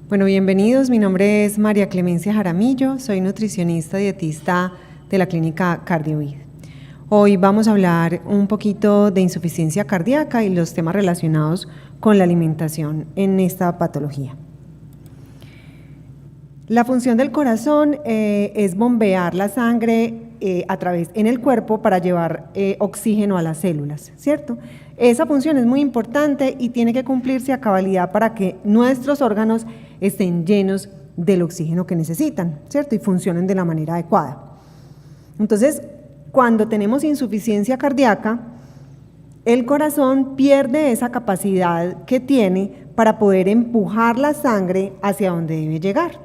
Bueno, bienvenidos. Mi nombre es María Clemencia Jaramillo, soy nutricionista dietista de la clínica CardioVid. Hoy vamos a hablar un poquito de insuficiencia cardíaca y los temas relacionados con la alimentación en esta patología. La función del corazón es bombear la sangre en el cuerpo para llevar oxígeno a las células, ¿cierto? Esa función es muy importante y tiene que cumplirse a cabalidad para que nuestros órganos estén llenos del oxígeno que necesitan, ¿cierto? Y funcionen de la manera adecuada. Entonces, cuando tenemos insuficiencia cardíaca, el corazón pierde esa capacidad que tiene para poder empujar la sangre hacia donde debe llegar.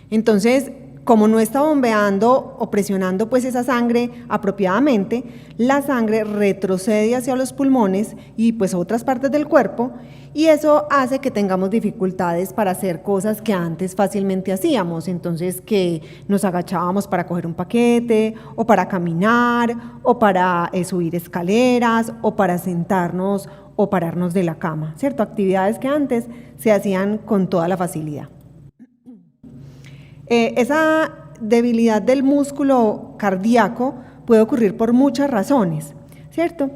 Entonces, como no está bombeando o presionando pues esa sangre apropiadamente, la sangre retrocede hacia los pulmones y pues a otras partes del cuerpo, y eso hace que tengamos dificultades para hacer cosas que antes fácilmente hacíamos. Entonces, que nos agachábamos para coger un paquete, o para caminar, o para subir escaleras, o para sentarnos o pararnos de la cama, ¿cierto? Actividades que antes se hacían con toda la facilidad. Esa debilidad del músculo cardíaco puede ocurrir por muchas razones, ¿cierto?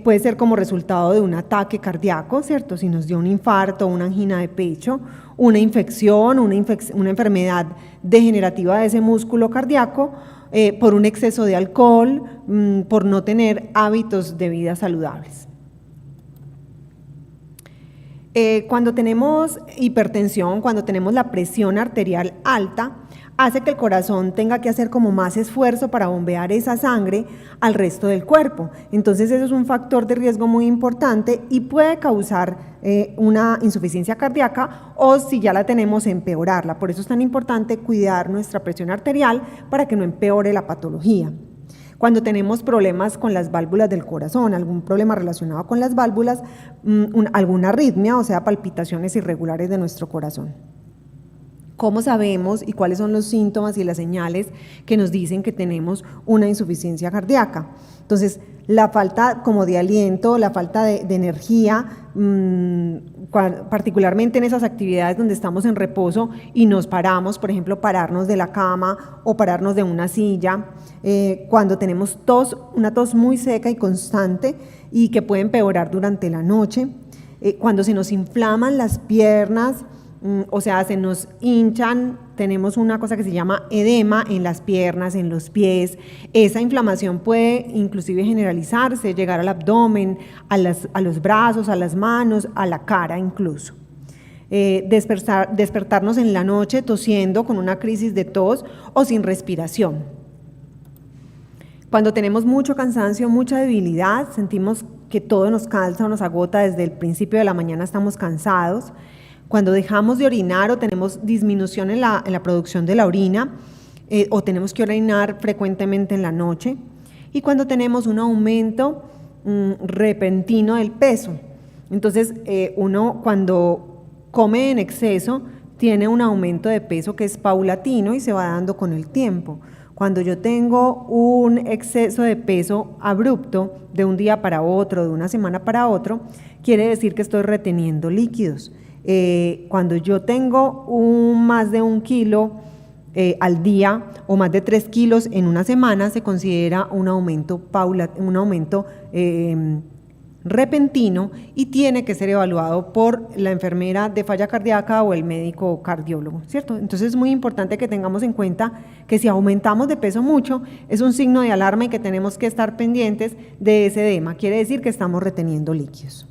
Puede ser como resultado de un ataque cardíaco, ¿cierto? Si nos dio un infarto, una angina de pecho, una infección, una enfermedad degenerativa de ese músculo cardíaco, por un exceso de alcohol, por no tener hábitos de vida saludables. Cuando tenemos hipertensión, cuando tenemos la presión arterial alta, hace que el corazón tenga que hacer como más esfuerzo para bombear esa sangre al resto del cuerpo. Entonces eso es un factor de riesgo muy importante y puede causar una insuficiencia cardíaca, o si ya la tenemos, empeorarla. Por eso es tan importante cuidar nuestra presión arterial para que no empeore la patología. Cuando tenemos problemas con las válvulas del corazón, algún problema relacionado con las válvulas, alguna arritmia, o sea, palpitaciones irregulares de nuestro corazón. ¿Cómo sabemos y cuáles son los síntomas y las señales que nos dicen que tenemos una insuficiencia cardíaca? Entonces, la falta como de aliento, la falta de energía, particularmente en esas actividades donde estamos en reposo y nos paramos, por ejemplo, pararnos de la cama o pararnos de una silla, cuando tenemos tos, una tos muy seca y constante y que puede empeorar durante la noche, cuando se nos inflaman las piernas, o sea, se nos hinchan, tenemos una cosa que se llama edema en las piernas, en los pies. Esa inflamación puede inclusive generalizarse, llegar al abdomen, a los brazos, a las manos, a la cara incluso. Despertarnos en la noche tosiendo con una crisis de tos o sin respiración. Cuando tenemos mucho cansancio, mucha debilidad, sentimos que todo nos cansa o nos agota, desde el principio de la mañana estamos cansados. Cuando dejamos de orinar o tenemos disminución en la producción de la orina, o tenemos que orinar frecuentemente en la noche, y cuando tenemos un aumento repentino del peso. Entonces, uno cuando come en exceso tiene un aumento de peso que es paulatino y se va dando con el tiempo. Cuando yo tengo un exceso de peso abrupto de un día para otro, de una semana para otro, quiere decir que estoy reteniendo líquidos. Cuando yo tengo más de 1 kilo al día o más de 3 kilos en una semana, se considera un aumento repentino y tiene que ser evaluado por la enfermera de falla cardíaca o el médico cardiólogo, ¿cierto? Entonces es muy importante que tengamos en cuenta que si aumentamos de peso mucho, es un signo de alarma y que tenemos que estar pendientes de ese edema, quiere decir que estamos reteniendo líquidos.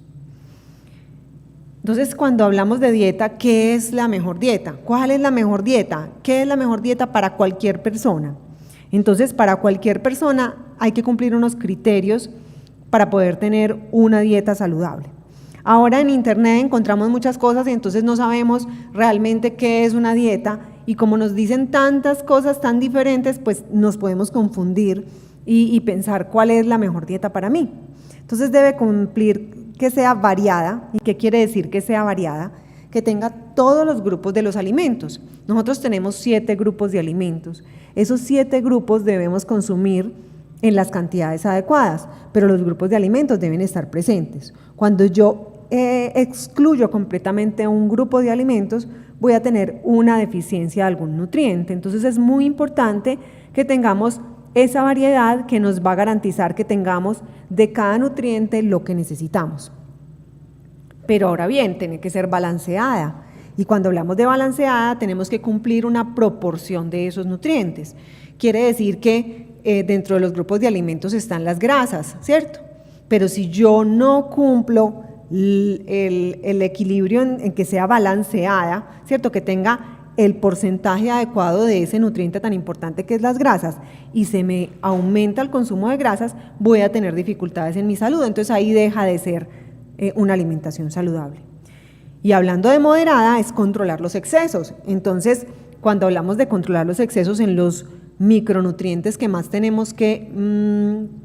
Entonces, cuando hablamos de dieta, ¿qué es la mejor dieta? ¿Cuál es la mejor dieta? ¿Qué es la mejor dieta para cualquier persona? Entonces, para cualquier persona hay que cumplir unos criterios para poder tener una dieta saludable. Ahora en internet encontramos muchas cosas y entonces no sabemos realmente qué es una dieta, y como nos dicen tantas cosas tan diferentes, pues nos podemos confundir y pensar cuál es la mejor dieta para mí. Entonces debe cumplir que sea variada. ¿Y qué quiere decir que sea variada? Que tenga todos los grupos de los alimentos. Nosotros tenemos 7 grupos de alimentos. Esos 7 grupos debemos consumir en las cantidades adecuadas, pero los grupos de alimentos deben estar presentes. Cuando yo excluyo completamente un grupo de alimentos, voy a tener una deficiencia de algún nutriente. Entonces es muy importante que tengamos esa variedad que nos va a garantizar que tengamos de cada nutriente lo que necesitamos. Pero ahora bien, tiene que ser balanceada. Y cuando hablamos de balanceada, tenemos que cumplir una proporción de esos nutrientes. Quiere decir que dentro de los grupos de alimentos están las grasas, ¿cierto? Pero si yo no cumplo el equilibrio en que sea balanceada, ¿cierto? Que tenga el porcentaje adecuado de ese nutriente tan importante que es las grasas, y se me aumenta el consumo de grasas, voy a tener dificultades en mi salud. Entonces ahí deja de ser una alimentación saludable. Y hablando de moderada, es controlar los excesos. Entonces, cuando hablamos de controlar los excesos en los micronutrientes que más tenemos que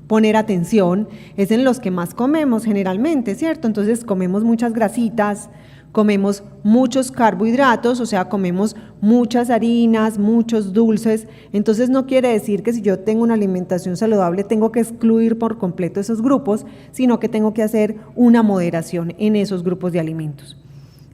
poner atención, es en los que más comemos generalmente, ¿cierto? Entonces comemos muchas grasitas, comemos muchos carbohidratos, o sea, comemos muchas harinas, muchos dulces. Entonces no quiere decir que si yo tengo una alimentación saludable tengo que excluir por completo esos grupos, sino que tengo que hacer una moderación en esos grupos de alimentos.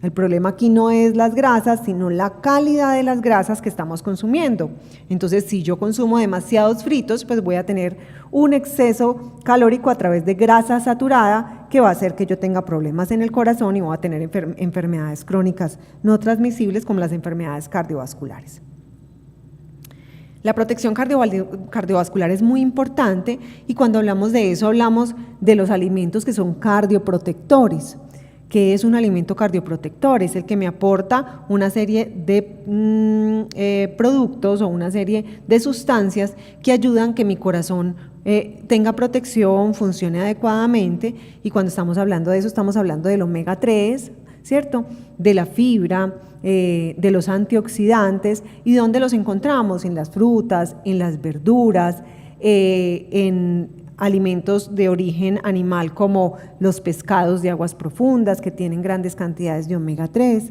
El problema aquí no es las grasas, sino la calidad de las grasas que estamos consumiendo. Entonces, si yo consumo demasiados fritos, pues voy a tener un exceso calórico a través de grasa saturada que va a hacer que yo tenga problemas en el corazón y voy a tener enfermedades crónicas no transmisibles como las enfermedades cardiovasculares. La protección cardiovascular es muy importante, y cuando hablamos de eso hablamos de los alimentos que son cardioprotectores. ¿Qué es un alimento cardioprotector? Es el que me aporta una serie de productos o una serie de sustancias que ayudan que mi corazón tenga protección, funcione adecuadamente. Y cuando estamos hablando de eso, estamos hablando del omega 3, ¿cierto? De la fibra, de los antioxidantes. ¿Y dónde los encontramos? En las frutas, en las verduras, en alimentos de origen animal como los pescados de aguas profundas que tienen grandes cantidades de omega 3,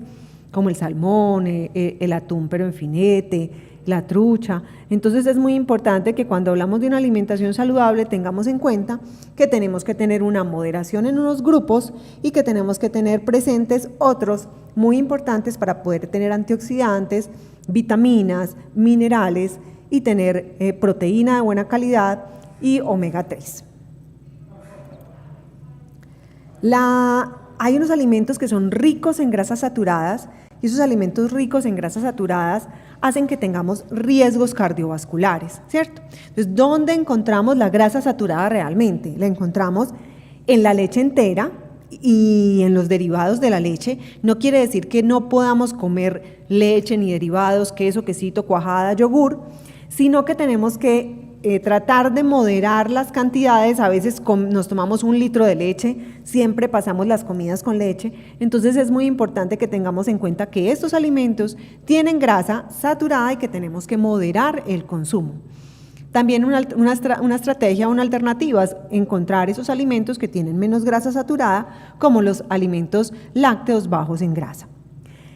como el salmón, el atún pero en filete, la trucha. Entonces es muy importante que cuando hablamos de una alimentación saludable tengamos en cuenta que tenemos que tener una moderación en unos grupos y que tenemos que tener presentes otros muy importantes para poder tener antioxidantes, vitaminas, minerales y tener proteína de buena calidad y omega 3. Hay unos alimentos que son ricos en grasas saturadas, y esos alimentos ricos en grasas saturadas hacen que tengamos riesgos cardiovasculares, ¿cierto? Entonces, ¿dónde encontramos la grasa saturada realmente? La encontramos en la leche entera y en los derivados de la leche. No quiere decir que no podamos comer leche ni derivados, queso, quesito, cuajada, yogur, sino que tenemos que tratar de moderar las cantidades. A veces nos tomamos 1 litro de leche, siempre pasamos las comidas con leche. Entonces es muy importante que tengamos en cuenta que estos alimentos tienen grasa saturada y que tenemos que moderar el consumo. También una estrategia, una alternativa es encontrar esos alimentos que tienen menos grasa saturada, como los alimentos lácteos bajos en grasa.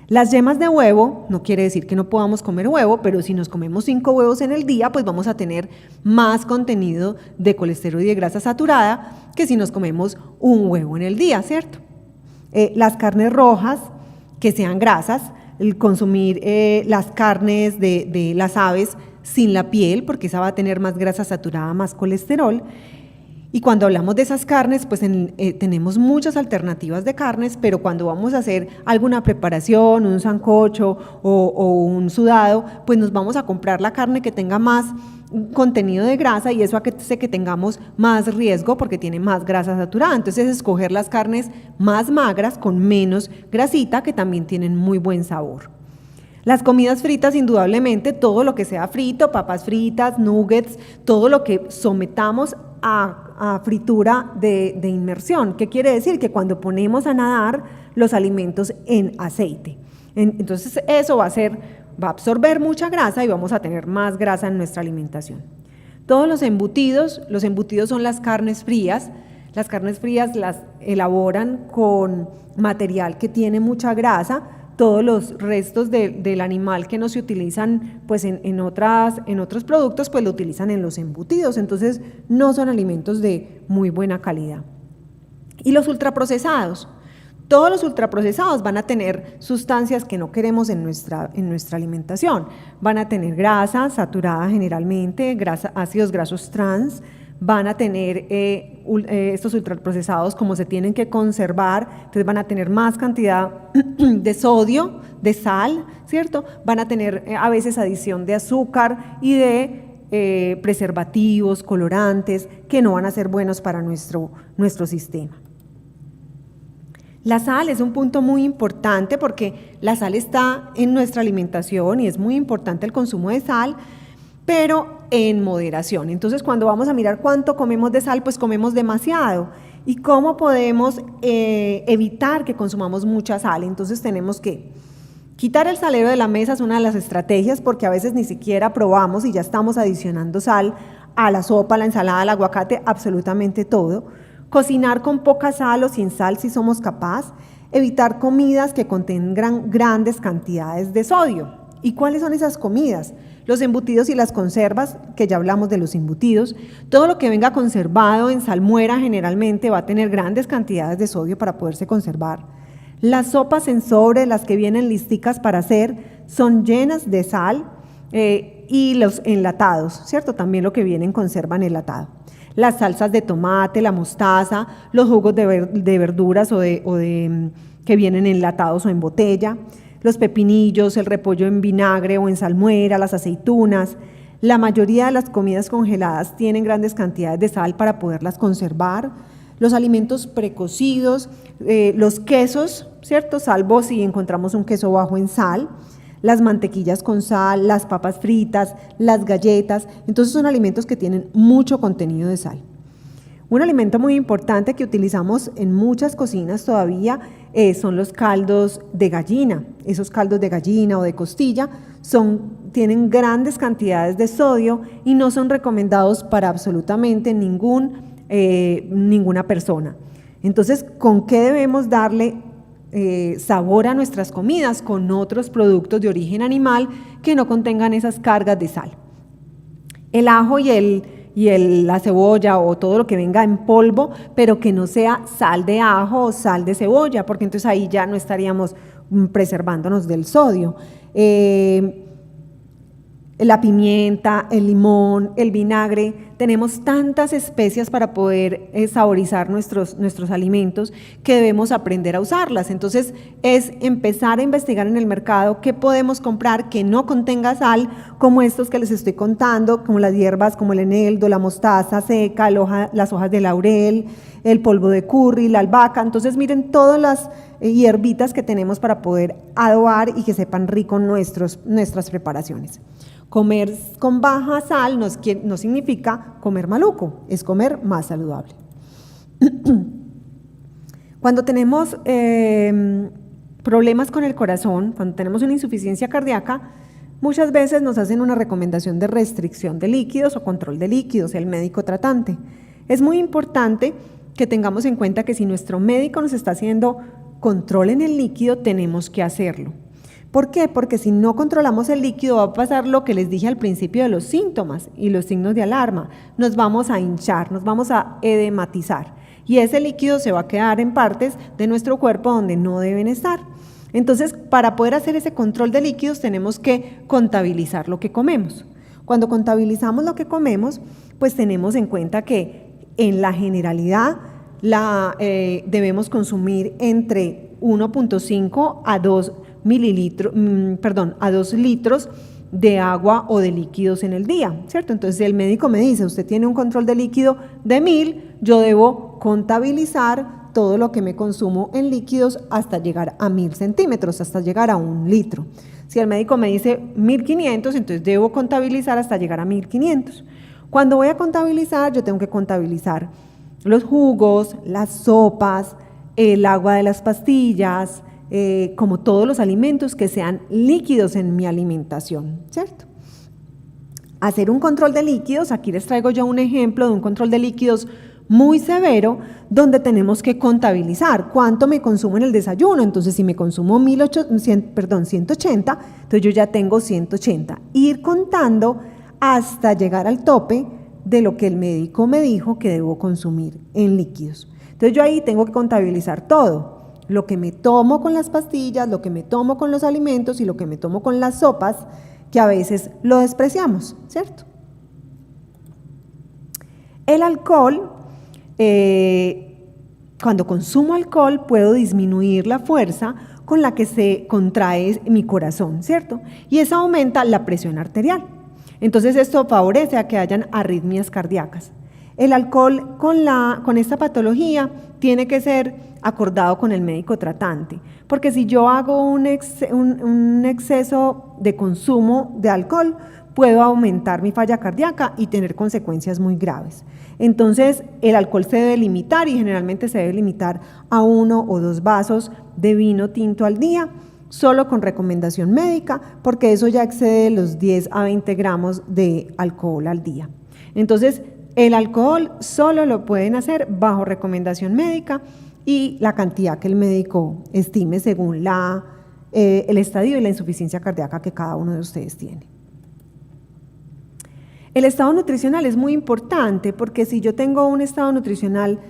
Las yemas de huevo, no quiere decir que no podamos comer huevo, pero si nos comemos 5 huevos en el día, pues vamos a tener más contenido de colesterol y de grasa saturada que si nos comemos 1 huevo en el día, ¿cierto? Las carnes rojas, que sean grasas, el consumir las carnes de las aves sin la piel, porque esa va a tener más grasa saturada, más colesterol. Y cuando hablamos de esas carnes, pues tenemos muchas alternativas de carnes, pero cuando vamos a hacer alguna preparación, un sancocho o un sudado, pues nos vamos a comprar la carne que tenga más contenido de grasa, y eso hace que tengamos más riesgo porque tiene más grasa saturada. Entonces, escoger las carnes más magras con menos grasita, que también tienen muy buen sabor. Las comidas fritas, indudablemente, todo lo que sea frito, papas fritas, nuggets, todo lo que sometamos a fritura de inmersión. ¿Qué quiere decir? Que cuando ponemos a nadar los alimentos en aceite, entonces eso va a absorber mucha grasa y vamos a tener más grasa en nuestra alimentación. Todos los embutidos son las carnes frías. Las carnes frías las elaboran con material que tiene mucha grasa. Todos los restos del animal que no se utilizan pues en otros productos, pues lo utilizan en los embutidos. Entonces no son alimentos de muy buena calidad. Y los ultraprocesados, Todos los ultraprocesados van a tener sustancias que no queremos en nuestra alimentación. Van a tener grasa saturada generalmente, ácidos grasos trans, van a tener estos ultraprocesados, como se tienen que conservar, entonces van a tener más cantidad de sodio, de sal, ¿cierto? Van a tener a veces adición de azúcar y de preservativos, colorantes, que no van a ser buenos para nuestro sistema. La sal es un punto muy importante porque la sal está en nuestra alimentación y es muy importante el consumo de sal, pero en moderación. Entonces, cuando vamos a mirar cuánto comemos de sal, pues comemos demasiado. ¿Y cómo podemos evitar que consumamos mucha sal? Entonces, tenemos que quitar el salero de la mesa, es una de las estrategias, porque a veces ni siquiera probamos y ya estamos adicionando sal a la sopa, a la ensalada, al aguacate, absolutamente todo. Cocinar con poca sal o sin sal si somos capaces. Evitar comidas que contengan grandes cantidades de sodio. ¿Y cuáles son esas comidas? Los embutidos y las conservas, que ya hablamos de los embutidos. Todo lo que venga conservado en salmuera generalmente va a tener grandes cantidades de sodio para poderse conservar. Las sopas en sobre, las que vienen listicas para hacer, son llenas de sal, y los enlatados, ¿cierto? También lo que viene en conserva enlatado. Las salsas de tomate, la mostaza, los jugos de verduras que vienen enlatados o en botella, los pepinillos, el repollo en vinagre o en salmuera, las aceitunas. La mayoría de las comidas congeladas tienen grandes cantidades de sal para poderlas conservar. Los alimentos precocidos, los quesos, ¿cierto? Salvo si encontramos un queso bajo en sal. Las mantequillas con sal, las papas fritas, las galletas, entonces son alimentos que tienen mucho contenido de sal. Un alimento muy importante que utilizamos en muchas cocinas todavía son los caldos de gallina. Esos caldos de gallina o de costilla tienen grandes cantidades de sodio y no son recomendados para absolutamente ninguna persona. Entonces, ¿con qué debemos darle sabor a nuestras comidas? Con otros productos de origen animal que no contengan esas cargas de sal. El ajo y la cebolla o todo lo que venga en polvo, pero que no sea sal de ajo o sal de cebolla, porque entonces ahí ya no estaríamos preservándonos del sodio. La pimienta, el limón, el vinagre, tenemos tantas especias para poder saborizar nuestros alimentos que debemos aprender a usarlas. Entonces es empezar a investigar en el mercado qué podemos comprar que no contenga sal, como estos que les estoy contando, como las hierbas como el eneldo, la mostaza seca, las hojas de laurel, el polvo de curry, la albahaca. Entonces miren todas las hierbitas que tenemos para poder adobar y que sepan rico nuestras preparaciones. Comer con baja sal no significa comer maluco, es comer más saludable. Cuando tenemos problemas con el corazón, cuando tenemos una insuficiencia cardíaca, muchas veces nos hacen una recomendación de restricción de líquidos o control de líquidos, el médico tratante. Es muy importante que tengamos en cuenta que si nuestro médico nos está haciendo control en el líquido, tenemos que hacerlo. ¿Por qué? Porque si no controlamos el líquido va a pasar lo que les dije al principio de los síntomas y los signos de alarma. Nos vamos a hinchar, nos vamos a edematizar y ese líquido se va a quedar en partes de nuestro cuerpo donde no deben estar. Entonces, para poder hacer ese control de líquidos tenemos que contabilizar lo que comemos. Cuando contabilizamos lo que comemos, pues tenemos en cuenta que en la generalidad debemos consumir entre 1.5 a 2 litros de agua o de líquidos en el día, ¿cierto? Entonces el médico me dice, usted tiene un control de líquido de 1000, yo debo contabilizar todo lo que me consumo en líquidos hasta llegar a 1000 centímetros, hasta llegar a 1 litro. Si el médico me dice 1500, entonces debo contabilizar hasta llegar a 1500. Cuando voy a contabilizar, yo tengo que contabilizar los jugos, las sopas, el agua de las pastillas, como todos los alimentos que sean líquidos en mi alimentación, ¿cierto? Hacer un control de líquidos, aquí les traigo yo un ejemplo de un control de líquidos muy severo, donde tenemos que contabilizar cuánto me consumo en el desayuno. Entonces, si me consumo 180, entonces yo ya tengo 180. Ir contando hasta llegar al tope de lo que el médico me dijo que debo consumir en líquidos. Entonces, yo ahí tengo que contabilizar todo. lo que me tomo con las pastillas, lo que me tomo con los alimentos y lo que me tomo con las sopas, que a veces lo despreciamos, ¿cierto? El alcohol, cuando consumo alcohol puedo disminuir la fuerza con la que se contrae mi corazón, ¿cierto? Y eso aumenta la presión arterial. Entonces esto favorece a que hayan arritmias cardíacas. El alcohol con esta patología tiene que ser acordado con el médico tratante, porque si yo hago un exceso de consumo de alcohol, puedo aumentar mi falla cardíaca y tener consecuencias muy graves. Entonces, el alcohol se debe limitar y generalmente se debe limitar a 1 o 2 vasos de vino tinto al día, solo con recomendación médica, porque eso ya excede los 10 a 20 gramos de alcohol al día. Entonces, el alcohol solo lo pueden hacer bajo recomendación médica y la cantidad que el médico estime según el estadio y la insuficiencia cardíaca que cada uno de ustedes tiene. El estado nutricional es muy importante porque si yo tengo un estado nutricional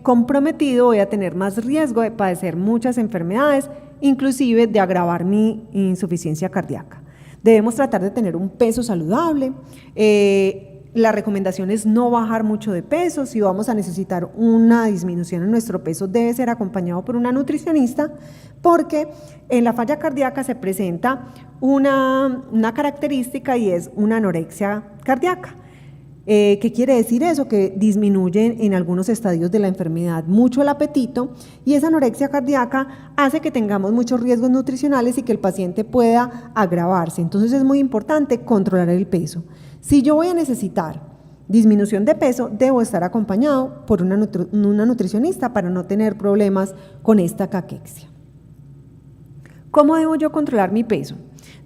comprometido, voy a tener más riesgo de padecer muchas enfermedades, inclusive de agravar mi insuficiencia cardíaca. Debemos tratar de tener un peso saludable. La recomendación es no bajar mucho de peso. Si vamos a necesitar una disminución en nuestro peso, debe ser acompañado por una nutricionista, porque en la falla cardíaca se presenta una característica y es una anorexia cardíaca. ¿Qué quiere decir eso? Que disminuye en algunos estadios de la enfermedad mucho el apetito y esa anorexia cardíaca hace que tengamos muchos riesgos nutricionales y que el paciente pueda agravarse. Entonces es muy importante controlar el peso. Si yo voy a necesitar disminución de peso, debo estar acompañado por una nutricionista para no tener problemas con esta caquexia. ¿Cómo debo yo controlar mi peso?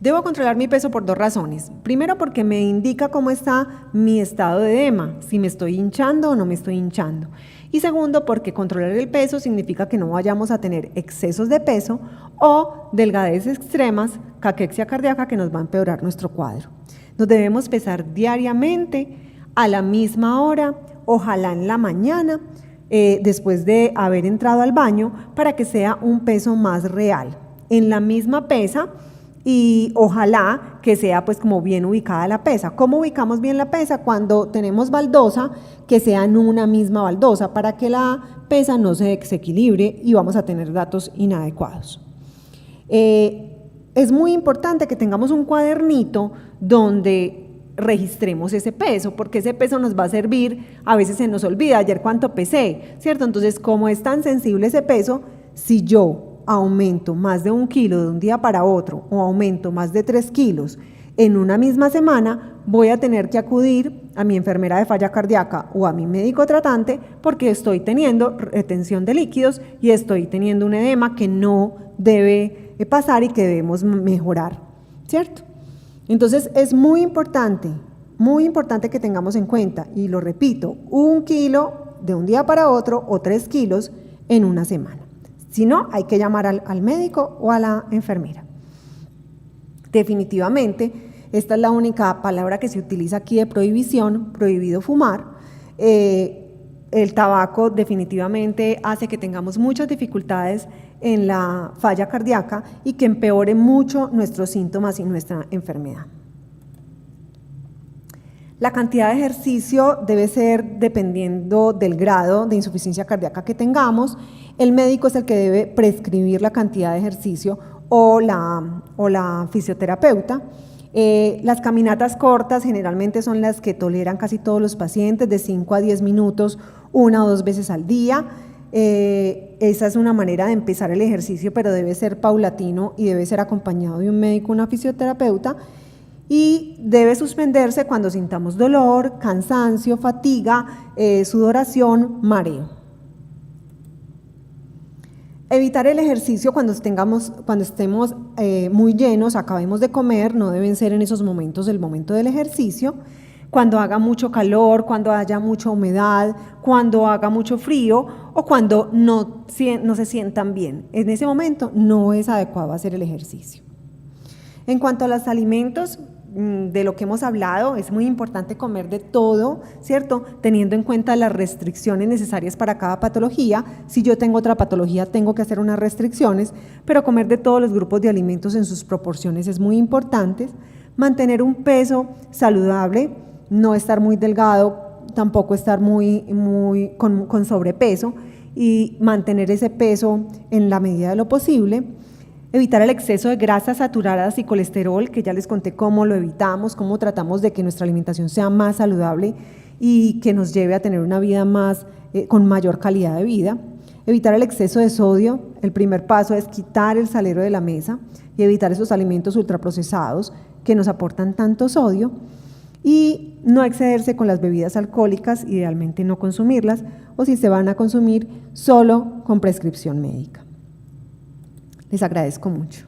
Debo controlar mi peso por 2 razones. Primero, porque me indica cómo está mi estado de edema, si me estoy hinchando o no me estoy hinchando. Y segundo, porque controlar el peso significa que no vayamos a tener excesos de peso o delgadez extremas, caquexia cardíaca, que nos va a empeorar nuestro cuadro. Nos debemos pesar diariamente a la misma hora, ojalá en la mañana, después de haber entrado al baño, para que sea un peso más real. En la misma pesa y ojalá que sea pues como bien ubicada la pesa. ¿Cómo ubicamos bien la pesa? Cuando tenemos baldosa, que sea en una misma baldosa para que la pesa no se desequilibre y vamos a tener datos inadecuados. Es muy importante que tengamos un cuadernito donde registremos ese peso, porque ese peso nos va a servir, a veces se nos olvida, ayer cuánto pesé, ¿cierto? Entonces, como es tan sensible ese peso, si yo aumento más de 1 kilo de un día para otro o aumento más de 3 kilos en una misma semana, voy a tener que acudir a mi enfermera de falla cardíaca o a mi médico tratante porque estoy teniendo retención de líquidos y estoy teniendo un edema que no debe pasar y que debemos mejorar, ¿cierto? Entonces es muy importante que tengamos en cuenta, y lo repito, 1 kilo de un día para otro o 3 kilos en una semana. Si no, hay que llamar al médico o a la enfermera. Definitivamente, esta es la única palabra que se utiliza aquí de prohibición, prohibido fumar. El tabaco definitivamente hace que tengamos muchas dificultades en la falla cardíaca y que empeore mucho nuestros síntomas y nuestra enfermedad. La cantidad de ejercicio debe ser dependiendo del grado de insuficiencia cardíaca que tengamos. El médico es el que debe prescribir la cantidad de ejercicio o la fisioterapeuta. Las caminatas cortas generalmente son las que toleran casi todos los pacientes, de 5 a 10 minutos, 1 o 2 veces al día. Esa es una manera de empezar el ejercicio, pero debe ser paulatino y debe ser acompañado de un médico o una fisioterapeuta, y debe suspenderse cuando sintamos dolor, cansancio, fatiga, sudoración, mareo. Evitar el ejercicio cuando estemos muy llenos, acabemos de comer, no deben ser en esos momentos el momento del ejercicio. Cuando haga mucho calor, cuando haya mucha humedad, cuando haga mucho frío o cuando no se sientan bien. En ese momento no es adecuado hacer el ejercicio. En cuanto a los alimentos, de lo que hemos hablado, es muy importante comer de todo, ¿cierto? Teniendo en cuenta las restricciones necesarias para cada patología. Si yo tengo otra patología, tengo que hacer unas restricciones, pero comer de todos los grupos de alimentos en sus proporciones es muy importante. Mantener un peso saludable, no estar muy delgado, tampoco estar con sobrepeso, y mantener ese peso en la medida de lo posible. Evitar el exceso de grasas saturadas y colesterol, que ya les conté cómo lo evitamos, cómo tratamos de que nuestra alimentación sea más saludable y que nos lleve a tener una vida con mayor calidad de vida. Evitar el exceso de sodio. El primer paso es quitar el salero de la mesa y evitar esos alimentos ultraprocesados que nos aportan tanto sodio. Y no excederse con las bebidas alcohólicas, idealmente no consumirlas, o si se van a consumir, solo con prescripción médica. Les agradezco mucho.